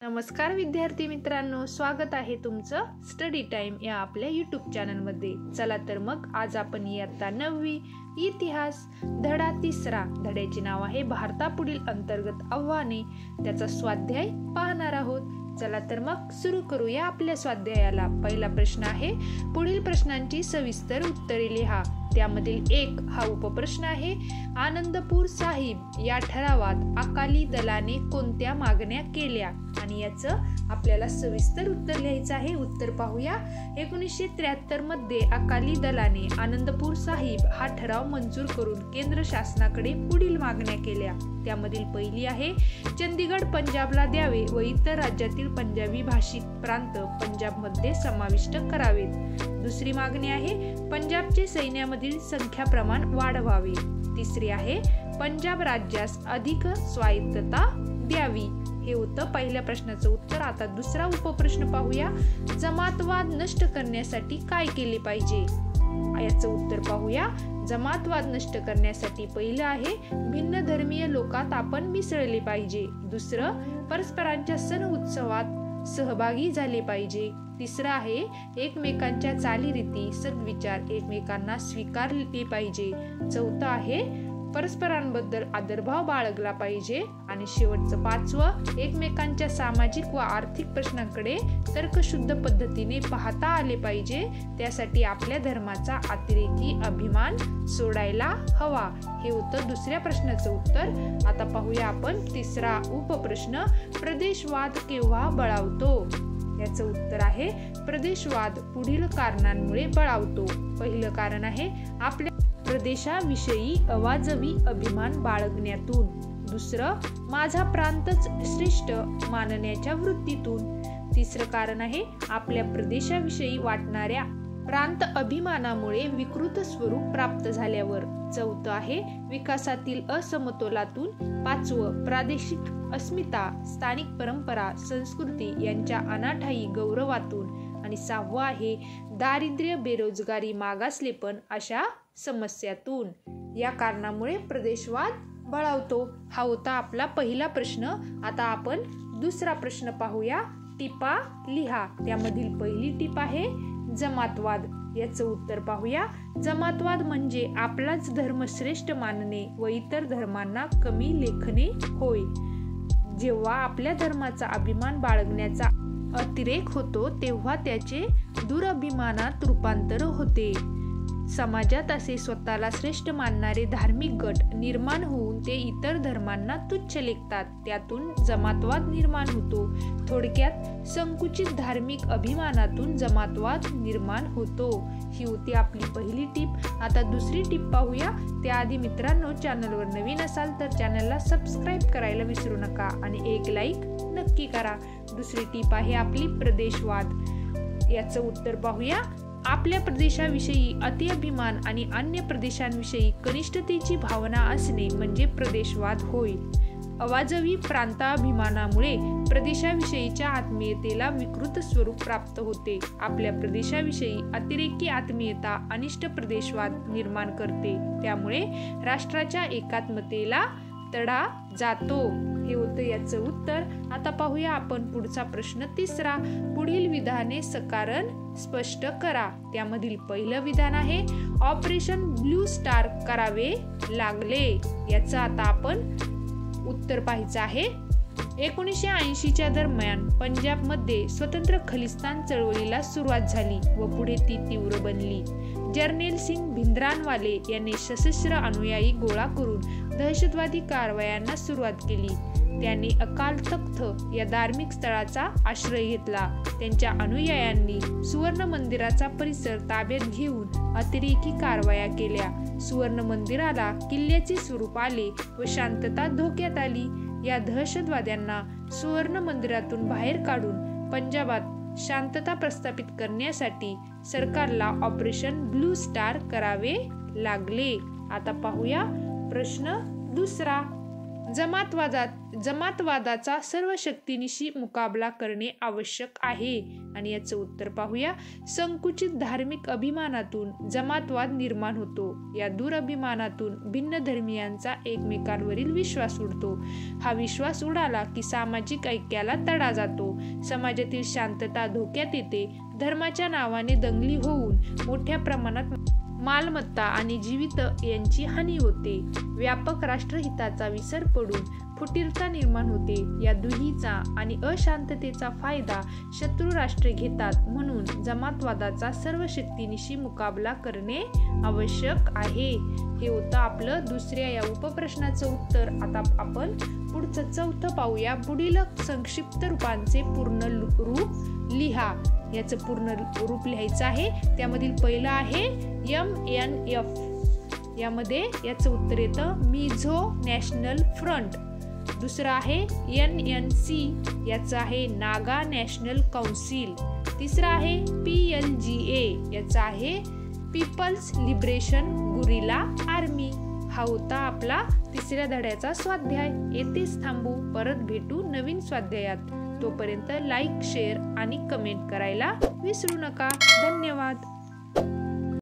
नमस्कार विद्यार्थी मित्रांनो, स्वागत आहे तुमचं स्टडी टाइम या आपल्या यूट्यूब चॅनलमध्ये। चला तर मग आज आपण इयत्ता 9वी इतिहास धडा 3 धड्याचे नाव आहे भारतापुढील अंतर्गत आव्हाने, त्याचा स्वाध्याय पाहणार आहोत। चला तर मग सुरू करूया आपल्या स्वाध्यायाला। पहिला प्रश्न आहे, पुढील प्रश्नांची सविस्तर उत्तरे लिहा। त्यामधील 1 हा उपप्रश्न आहे, आनंदपूर साहिब या ठरावात अकाली दलाने कोणत्या मागण्या केल्या, आणि याचं आपल्याला सविस्तर उत्तर लिहायचं आहे। उत्तर पाहूया। 1973 मध्ये अकाली दलाने आनंदपूर साहिब हा ठराव मंजूर करून केंद्र शासनाकडे पुढील मागण्या केल्या। त्यामधील पहिली आहे, चंदीगड पंजाबला द्यावे व इतर राज्यातील पंजाबी भाषिक प्रांत पंजाबमध्ये समाविष्ट करावेत। दुसरी मागणी आहे, पंजाबचे सैन्यामधील संख्या प्रमाण वाढवावे। तिसरी आहे, पंजाब राज्यास अधिक स्वायत्तता द्यावी। हे होतं पहिल्या प्रश्नाचं उत्तर। आता दुसरा उपप्रश्न पाहूया, जमातवाद नष्ट करण्यासाठी काय केले पाहिजे, याचं उत्तर पाहूया। जमातवाद नष्ट करण्यासाठी पहिलं आहे, भिन्न धर्मीय लोकात आपण मिसळले पाहिजे। दुसरं, परस्परांच्या सण उत्सवात सहभागी झाले पाहिजे। तिसरं आहे, एकमेकांच्या चालीरीती सद्विचार एकमेकांना स्वीकारले पाहिजे। चौथं आहे, परस्परांबद्दल आदरभाव बाळगला पाहिजे। आणि शेवटचं 5वं, एकमेकांच्या सामाजिक व आर्थिक प्रश्नांकडे तर्कशुद्ध पद्धतीने पाहता आले पाहिजे। त्यासाठी आपल्या धर्माचा अतिरेकी अभिमान सोडायला हवा। हे होतं दुसऱ्या प्रश्नाचं उत्तर। आता पाहूया आपण तिसरा उपप्रश्न, प्रदेशवाद केव्हा बळावतो, याचं उत्तर आहे, प्रदेशवाद पुढील कारणांमुळे बळावतो। पहिलं कारण आहे, आपल्या प्रदेशाविषयी अवाजवी अभिमान बाळगण्यातून। दुसरं, माझा प्रांतच श्रेष्ठ मानण्याच्या वृत्तीतून। तिसरं कारण आहे, आपल्या प्रदेशाविषयी वाटणाऱ्या प्रांत अभिमानामुळे विकृत स्वरूप प्राप्त झाल्यावर। चौथं आहे, विकासातील असमतोलातून। 5वं, प्रादेशिक अस्मिता स्थानिक परंपरा संस्कृती यांच्या अनाठायी गौरवातून। आणि 6वं आहे, दारिद्र्य बेरोजगारी मागासलेपण अशा समस्यातून। या कारणामुळे प्रदेशवाद बळावतो। हा होता आपला पहिला प्रश्न। आता आपण दुसरा प्रश्न पाहूया, टिपा लिहा। त्यामधील पहिली टिप आहे, जमातवाद। याचं उत्तर पाहूया। जमातवाद म्हणजे आपलाच धर्म श्रेष्ठ मानणे व इतर धर्मांना कमी लेखणे होय। जेव्हा आपल्या धर्माचा अभिमान बाळगण्याचा अतिरेक होतो तेव्हा त्याचे दुरभिमानात रूपांतर होते। समाजात असे स्वतःला श्रेष्ठ मानणारे धार्मिक गट निर्माण होऊन ते इतर धर्मांना तुच्छ लेखतात। त्यातून जमातवाद निर्माण होतो। थोडक्यात संकुचित धार्मिक अभिमानातून जमातवाद निर्माण होतो। ही होती आपली पहिली टीप। आता दुसरी टीप पाहूया। त्याआधी मित्रांनो, चॅनलवर नवीन असाल तर चॅनलला सबस्क्राईब करायला विसरू नका आणि एक लाईक नक्की करा। दुसरी टीप आहे आपली प्रदेशवाद। याचं उत्तर पाहूया। आपल्या प्रदेशाविषयी अतिअभिमान आणि अन्य प्रदेशांविषयी कनिष्ठतेची भावना असणे म्हणजे प्रदेशवाद होय। अवाजवी प्रांताभिमानामुळे प्रदेशाविषयीच्या आत्मीयतेला विकृत स्वरूप प्राप्त होते। आपल्या प्रदेशाविषयी अतिरेकी आत्मीयता अनिष्ट प्रदेशवाद निर्माण करते। त्यामुळे राष्ट्राच्या एकात्मतेला तडा जातो। हे होतं याचं उत्तर। आता पाहूया आपण पुढचा प्रश्न तिसरा, पुढील विधाने सकारण स्पष्ट करा। त्यामधील पहिलं विधान आहे, ऑपरेशन ब्लू स्टार करावे लागले। याचं आता आपण उत्तर पाहायचं आहे। 1980च्या दरम्यान पंजाबमध्ये स्वतंत्र खलिस्तान चळवळीला सुरुवात झाली व पुढे ती तीव्र बनली। जर्नेल सिंग भिंद्रानवाले यांनी सशस्त्र अनुयायी गोळा करून दहशतवादी कारवायांना सुरुवात केली। त्यांनी अकाल तख्त या धार्मिक स्थळाचा आश्रय घेतला। त्यांच्या अनुयायांनी सुवर्ण मंदिराचा परिसर ताब्यात घेऊन अतिरेकी कारवाया केल्या। सुवर्ण मंदिराला किल्ल्याचे स्वरूप आले व शांतता धोक्यात आली। या दहशतवाद्यांना सुवर्ण मंदिरातून बाहेर काढून पंजाबात शांतता प्रस्थापित करण्यासाठी सरकारला ऑपरेशन ब्लू स्टार करावे लागले। आता पाहूया प्रश्न दुसरा, जमातवादाचा सर्व शक्तीनिशी मुकाबला करणे आवश्यक आहे. आणि याचं उत्तर पाहूया. संकुचित धार्मिक अभिमानातून जमातवाद निर्माण होतो. या दुरभिमानातून भिन्न धर्मीयांचा एकमेकांवरील विश्वास उडतो. हा विश्वास उडाला की सामाजिक ऐक्याला तडा जातो. समाजातील शांतता धोक्यात येते. धर्माच्या नावाने दंगली होऊन मोठ्या प्रमाणात मालमत्ता आणि जीवित यांची हानी होते. व्यापक राष्ट्रहिताचा विसर पडून फुटीरता निर्माण होते. या दुहीचा आणि अशांततेचा फायदा शत्रू राष्ट्रे घेतात. म्हणून जमातवादाचा सर्व शक्तीनिशी मुकाबला करणे आवश्यक आहे. हे होतं आपलं दुसऱ्या या उपप्रश्नाचं उत्तर. आता आपण पुढचं चौथं पाहूया. पुढील संक्षिप्त रूपांचे पूर्ण रूप लिहा. याचं पूर्ण रूप लिहायचं आहे. त्यामधील पहिलं आहे MNF. यामध्ये याचं उत्तर येतं मिझो नॅशनल फ्रंट. दुसरं आहे NNC. याचं आहे नागा नॅशनल काउन्सिल. तिसरं आहे PLGA. याचं आहे पीपल्स लिबरेशन गुरिला आर्मी. हा होता आपला तिसऱ्या धड्याचा स्वाध्याय. येथेच थांबू. परत भेटू नवीन स्वाध्यायात. तोपर्यंत लाईक, शेअर आणि कमेंट करायला विसरू नका. धन्यवाद.